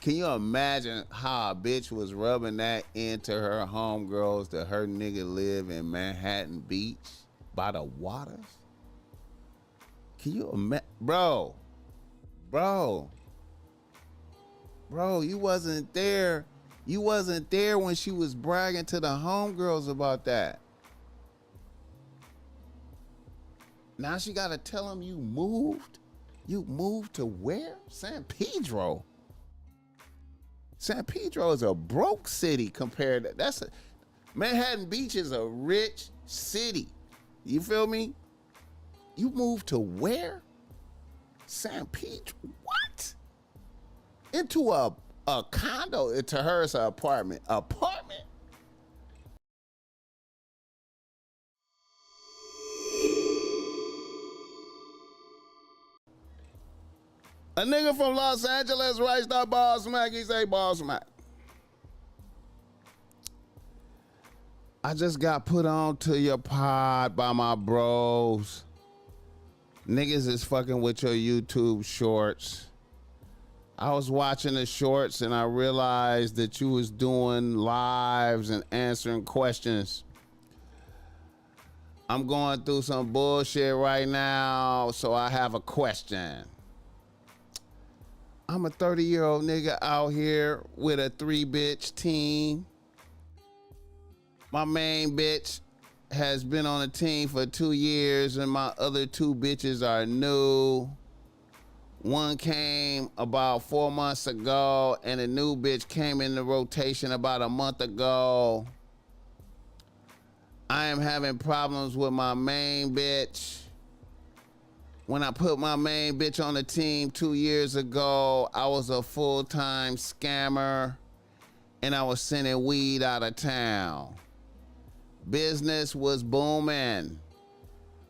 Can you imagine how a bitch was rubbing that into her homegirls that her nigga live in Manhattan Beach by the waters? Can you imagine? Bro, you wasn't there. You wasn't there when she was bragging to the homegirls about that. Now she got to tell them you moved. You moved to where? San Pedro. San Pedro is a broke city compared to, Manhattan Beach is a rich city. You feel me? You moved to where? San Pedro. What? Into a condo. To her, it's an apartment. Apartment? A nigga from Los Angeles writes that BossMack. He say BossMack. I just got put on to your pod by my bros. Niggas is fucking with your YouTube shorts. I was watching the shorts and I realized that you was doing lives and answering questions. I'm going through some bullshit right now, so I have a question. I'm a 30-year-old nigga out here with a 3-bitch team. My main bitch has been on the team for 2 years and my other 2 bitches are new. One came about 4 months ago and a new bitch came in the rotation about a month ago. I am having problems with my main bitch. When I put my main bitch on the team 2 years ago, I was a full-time scammer and I was sending weed out of town. Business was booming.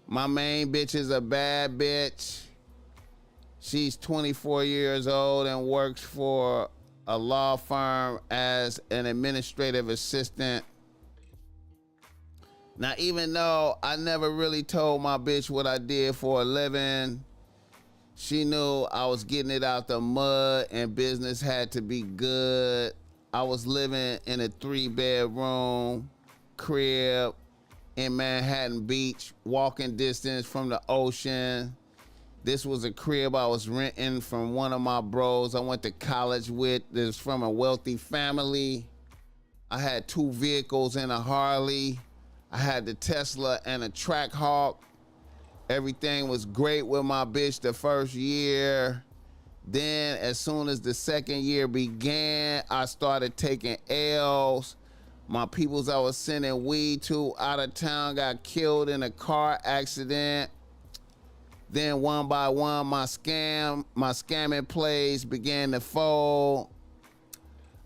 My main bitch is a bad bitch. She's 24 years old and works for a law firm as an administrative assistant. Now, even though I never really told my bitch what I did for a living, she knew I was getting it out the mud and business had to be good. I was living in a 3-bedroom crib in Manhattan Beach, walking distance from the ocean. This was a crib I was renting from one of my bros I went to college with. That's from a wealthy family. I had 2 vehicles and a Harley. I had the Tesla and a Trackhawk. Everything was great with my bitch the first year. Then as soon as the second year began, I started taking L's. My peoples I was sending weed to out of town got killed in a car accident. Then one by one, my scamming plays began to fold.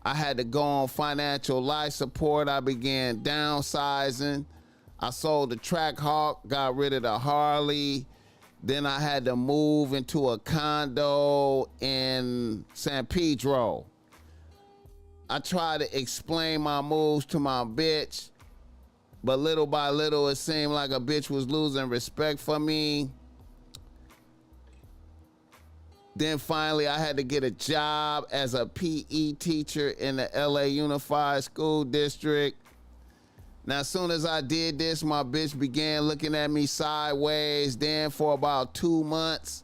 I had to go on financial life support. I began downsizing. I sold the Trackhawk, got rid of the Harley. Then I had to move into a condo in San Pedro. I tried to explain my moves to my bitch, but little by little, it seemed like a bitch was losing respect for me. Then finally, I had to get a job as a PE teacher in the LA Unified School District. Now, as soon as I did this, my bitch began looking at me sideways. Then for about 2 months,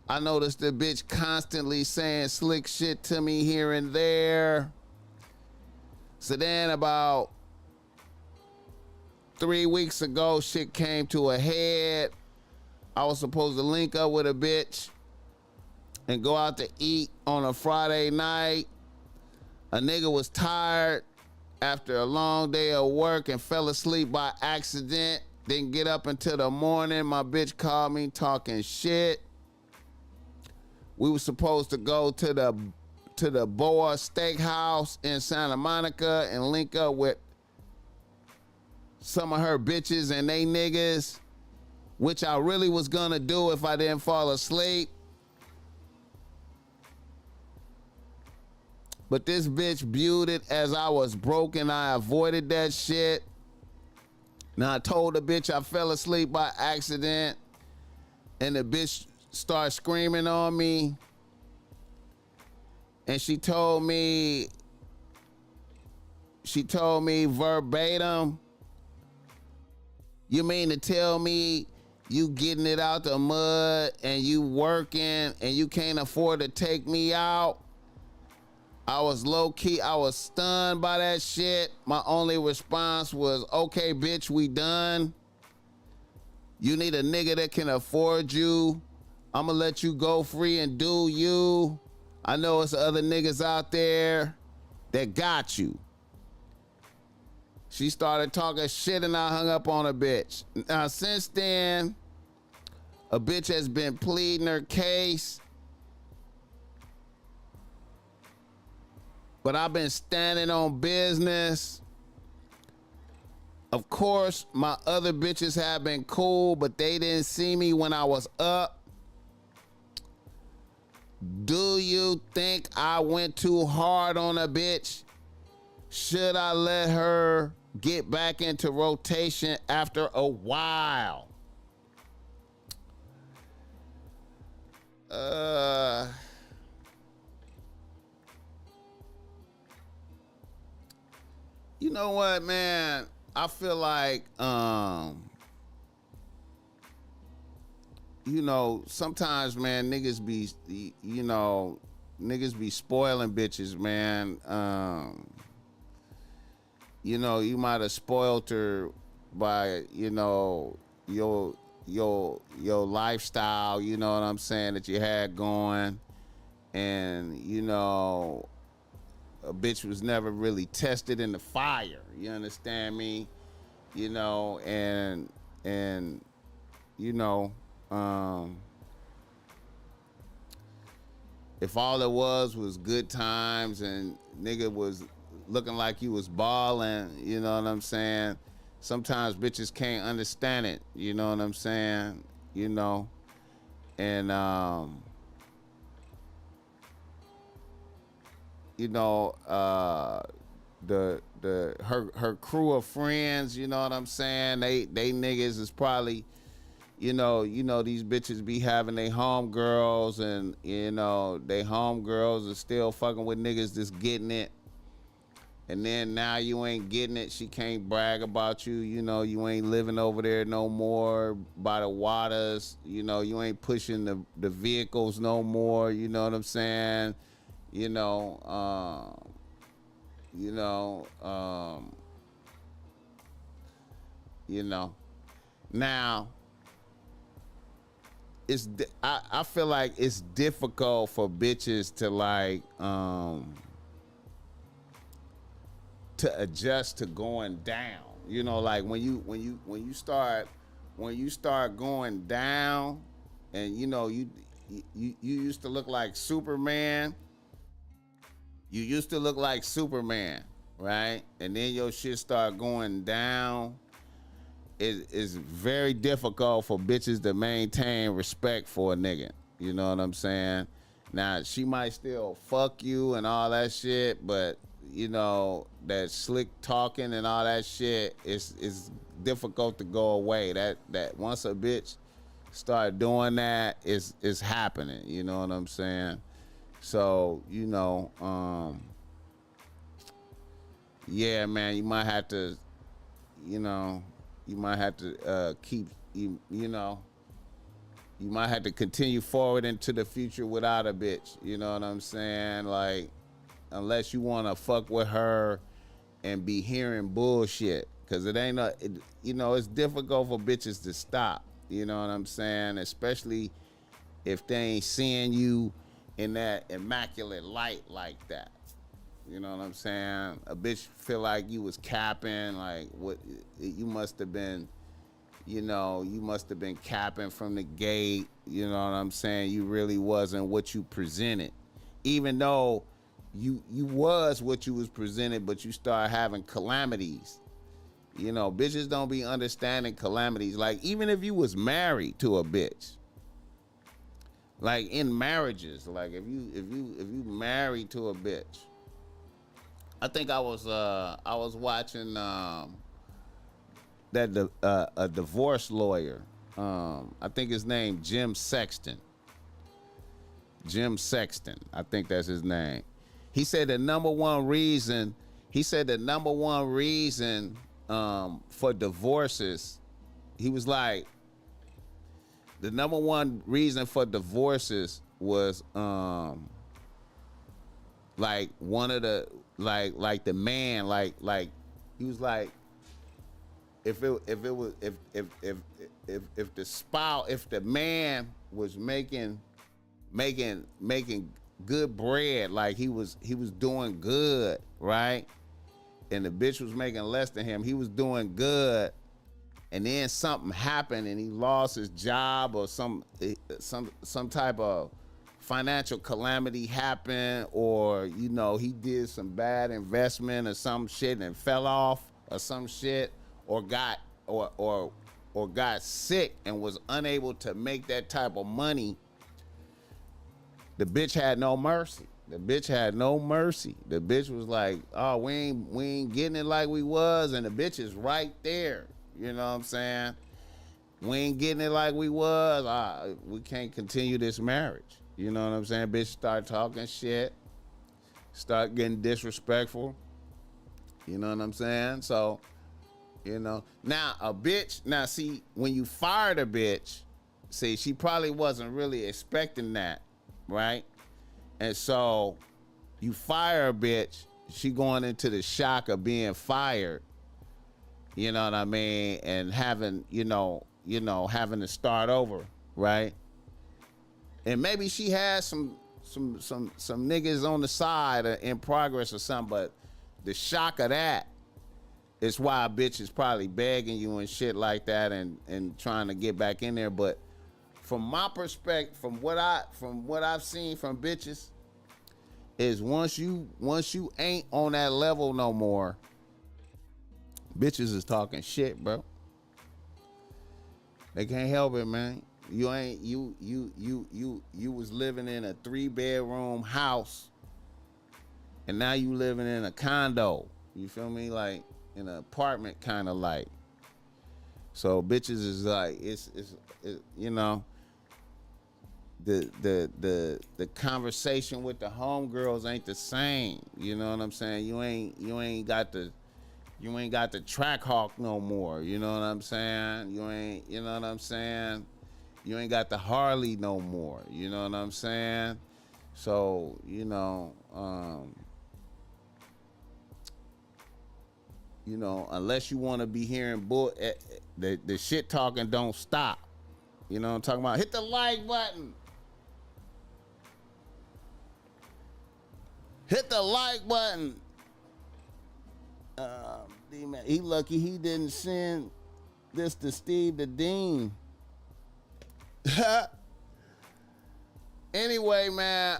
I noticed the bitch constantly saying slick shit to me here and there. So then about 3 weeks ago, shit came to a head. I was supposed to link up with a bitch and go out to eat on a Friday night. A nigga was tired after a long day of work and fell asleep by accident. Didn't get up until the morning. My bitch called me talking shit. We were supposed to go to the Boa Steakhouse in Santa Monica and link up with some of her bitches and they niggas, which I really was gonna do if I didn't fall asleep. But this bitch viewed it as I was broke and I avoided that shit. Now I told the bitch I fell asleep by accident and the bitch started screaming on me. And she told me verbatim, you mean to tell me you getting it out the mud and you working and you can't afford to take me out? I was low key, I was stunned by that shit. My only response was, okay, bitch, we done. You need a nigga that can afford you. I'ma let you go free and do you. I know it's other niggas out there that got you. She started talking shit and I hung up on a bitch. Now, since then, a bitch has been pleading her case, but I've been standing on business. Of course, my other bitches have been cool, but they didn't see me when I was up. Do you think I went too hard on a bitch? Should I let her get back into rotation after a while? You know what, man? I feel like, you know, sometimes, man, niggas be, you know, niggas be spoiling bitches, man. You know, you might have spoiled her by, you know, your lifestyle, you know what I'm saying, that you had going. And, you know, a bitch was never really tested in the fire. You understand me? You know, and you know, if all it was good times and nigga was looking like he was balling, you know what I'm saying? Sometimes bitches can't understand it, you know what I'm saying? You know, and you know, her crew of friends, you know what I'm saying? They niggas is probably, you know, these bitches be having they homegirls, and you know, they homegirls are still fucking with niggas that's getting it. And then now you ain't getting it, she can't brag about you, you know, you ain't living over there no more by the waters, you know, you ain't pushing the vehicles no more, you know what I'm saying? You know, you know, you know. Now, I feel like it's difficult for bitches to like to adjust to going down. You know, like when you start going down, and you know you used to look like Superman. You used to look like Superman, right? And then your shit start going down. It's very difficult for bitches to maintain respect for a nigga. You know what I'm saying? Now, she might still fuck you and all that shit, but, you know, that slick talking and all that shit is difficult to go away. That once a bitch start doing that, it's happening. You know what I'm saying? So, you know, yeah, man, you might have to, you know, keep, you know, you might have to continue forward into the future without a bitch. You know what I'm saying? Like, unless you want to fuck with her and be hearing bullshit. Because it ain't, you know, it's difficult for bitches to stop. You know what I'm saying? Especially if they ain't seeing you in that immaculate light like that. You know what I'm saying? A bitch feel like you was capping, like what you must have been, you know, you must have been capping from the gate. You know what I'm saying? You really wasn't what you presented. Even though you was what you was presented, but you start having calamities. You know, bitches don't be understanding calamities. Like, even if you was married to a bitch, like in marriages, like if you married to a bitch. I think I was watching that a divorce lawyer. I think his name Jim Sexton. Jim Sexton, I think that's his name. He said the number one reason. He said the number one reason for divorces. He was like, the number one reason for divorces was like one of the like the man like he was like, if the man was making good bread, like he was doing good, right? And the bitch was making less than him. He was doing good, and then something happened, and he lost his job, or some type of financial calamity happened, or he did some bad investment or some shit and fell off or some shit, or got sick and was unable to make that type of money. The bitch had no mercy. The bitch was like, oh, we ain't getting it like we was, and the bitch is right there. You know what I'm saying? We ain't getting it like we was. We can't continue this marriage. You know what I'm saying? Bitch start talking shit, start getting disrespectful. You know what I'm saying? So, now a bitch, see, when you fired a bitch, see, she probably wasn't really expecting that, right? And so you fire a bitch, she going into the shock of being fired, you know what I mean? And having, having to start over, right? And maybe she has some niggas on the side or in progress or something, but the shock of that is why a bitch is probably begging you and shit like that and trying to get back in there. But from my perspective, from what I've seen from bitches, is once you ain't on that level no more, bitches is talking shit, bro. They can't help it, man. You was living in a 3-bedroom house, and now you living in a condo. You feel me? Like in an apartment, kind of like. So bitches is like, it's the conversation with the homegirls ain't the same. You know what I'm saying? You ain't got the track hawk no more. You know what I'm saying? You know what I'm saying? You ain't got the Harley no more. You know what I'm saying? So, unless you want to be hearing the shit talking don't stop. You know what I'm talking about? Hit the like button. Hit the like button. D-Man, he lucky he didn't send this to Steve the Dean. Anyway, man,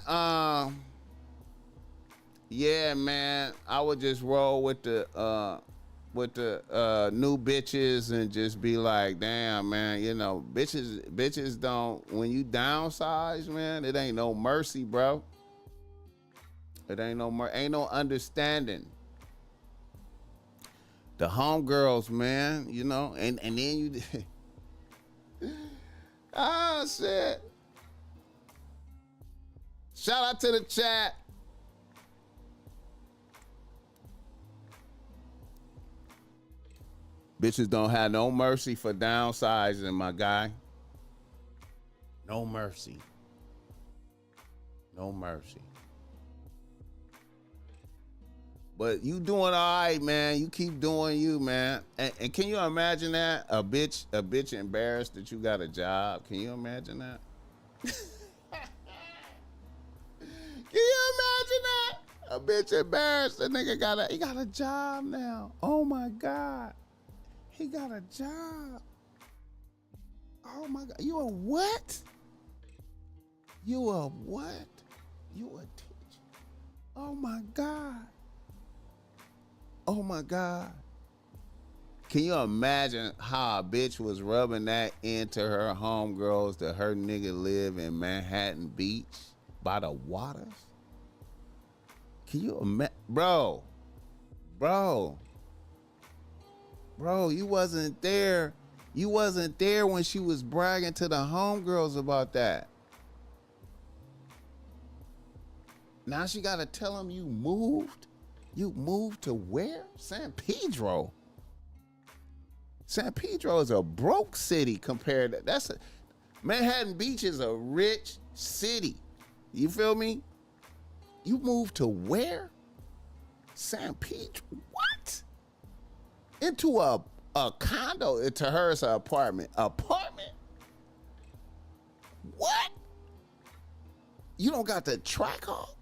yeah, man, I would just roll with the new bitches and just be like, damn, man, bitches don't, when you downsize, man, it ain't no mercy, bro. It ain't no understanding. The homegirls, man, and then you ah, shit. Shout out to the chat. Bitches don't have no mercy for downsizing, my guy. No mercy. No mercy. But you doing all right, man. You keep doing you, man. And can you imagine that? A bitch embarrassed that you got a job. Can you imagine that? Can you imagine that? A bitch embarrassed. The nigga got a job now. Oh my God. He got a job. Oh my God. You a what? You a what? You a teacher. Oh my God. Oh my God. Can you imagine how a bitch was rubbing that into her homegirls that her nigga live in Manhattan Beach by the waters? Can you imagine? Bro, you wasn't there. You wasn't there when she was bragging to the homegirls about that. Now she gotta tell him you moved. You moved to where? San Pedro. San Pedro is a broke city compared to Manhattan Beach is a rich city. You feel me? You moved to where? San Pedro. What? Into a condo. To her, it's an apartment. Apartment? What? You don't got the track off?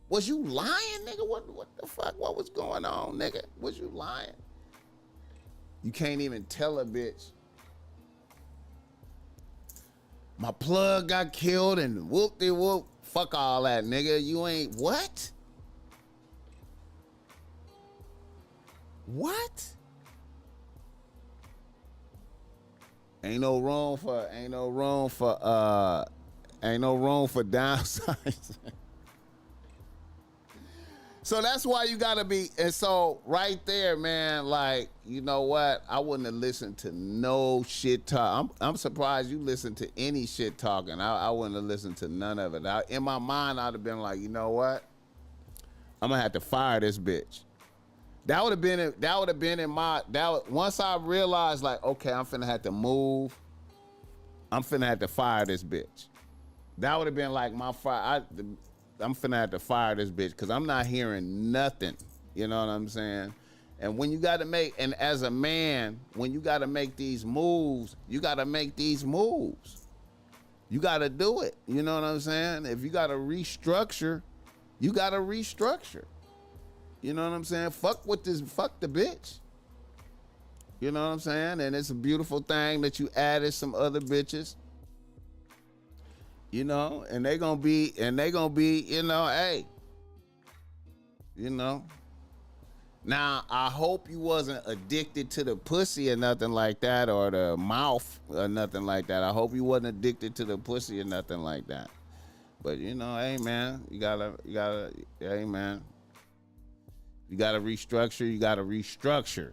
Was you lying, nigga? What the fuck? What was going on, nigga? Was you lying? You can't even tell a bitch. My plug got killed and whoop-de-whoop. Fuck all that, nigga. You ain't what? What? Ain't no room for downsizing. So that's why you gotta be, and so right there, man, like, you know what? I wouldn't have listened to no shit talk. I'm surprised you listened to any shit talking. I wouldn't have listened to none of it. In my mind, I'd have been like, you know what? I'm gonna have to fire this bitch. That would have been in my, once I realized, like, okay, I'm finna have to move. I'm finna have to fire this bitch. That would have been like my fire. I'm finna have to fire this bitch because I'm not hearing nothing. You know what I'm saying? And when you got to make, and as a man, when you got to make these moves, you got to make these moves. You got to do it. You know what I'm saying? If you got to restructure, you got to restructure. You know what I'm saying? Fuck the bitch. You know what I'm saying? And it's a beautiful thing that you added some other bitches. You know, and they gonna be, you know, hey, you know. Now, I hope you wasn't addicted to the pussy or nothing like that, or the mouth or nothing like that. I hope you wasn't addicted to the pussy or nothing like that. But, you know, hey, man, you gotta, hey, man, you gotta restructure.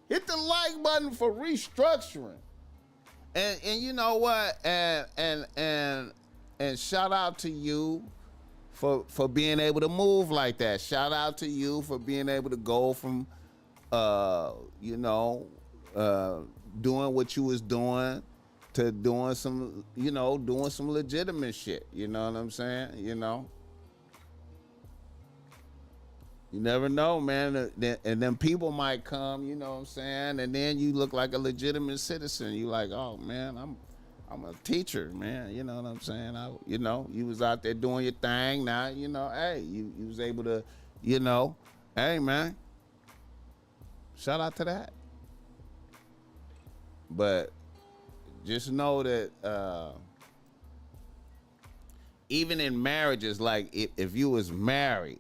Hit the like button for restructuring. And you know what? And shout out to you for being able to move like that. Shout out to you for being able to go from you know, doing what you was doing to doing some, you know, doing some legitimate shit. You know what I'm saying? You know. You never know, man. And then people might come, you know what I'm saying? And then you look like a legitimate citizen. You like, oh, man, I'm a teacher, man. You know what I'm saying? You know, you was out there doing your thing. Now, you know, hey, you was able to, you know, hey, man. Shout out to that. But just know that even in marriages, like if you was married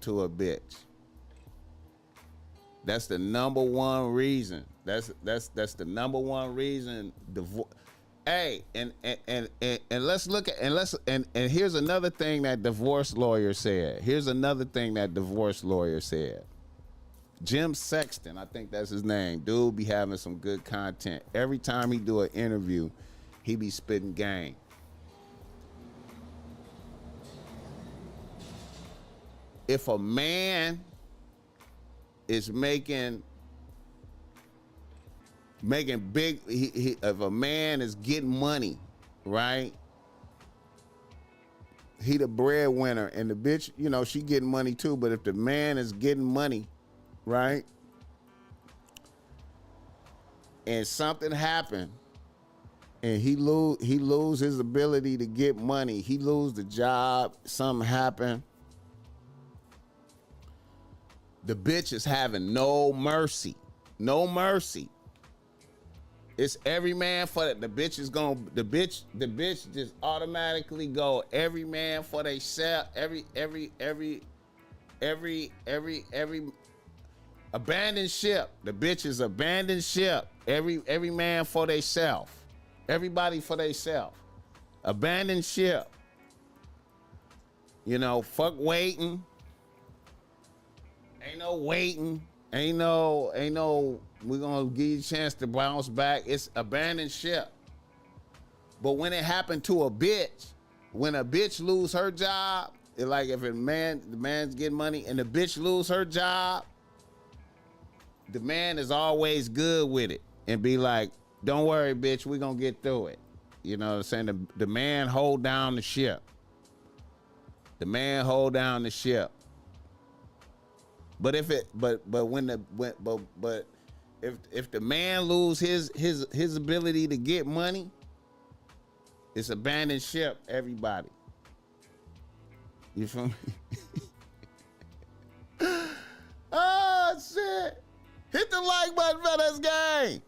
to a bitch, that's the number one reason. That's the number one reason. Hey, and let's look at and here's another thing that divorce lawyer said. Jim Sexton, I think that's his name. Dude be having some good content. Every time he do an interview, he be spitting game. If a man is making big, if a man is getting money, right? He the breadwinner, and the bitch, you know, she getting money too. But if the man is getting money, right, and something happened, and he lose his ability to get money, he lose the job, something happened. The bitch is having no mercy. No mercy. It's every man for the bitch is going the bitch just automatically go every man for they self, every abandoned ship. The bitch is abandoned ship. Every man for they self. Everybody for they self. Abandoned ship. You know, fuck waiting. Ain't no waiting. Ain't no, we're gonna give you a chance to bounce back. It's abandoned ship. But when it happened to a bitch, when a bitch lose her job, like if the man's getting money and the bitch lose her job, the man is always good with it and be like, don't worry, bitch, we gonna get through it. You know what I'm saying? The man hold down the ship. The man hold down the ship. But if it, but if the man lose his ability to get money, it's abandoned ship, everybody. You feel me? Oh shit! Hit the like button for this game.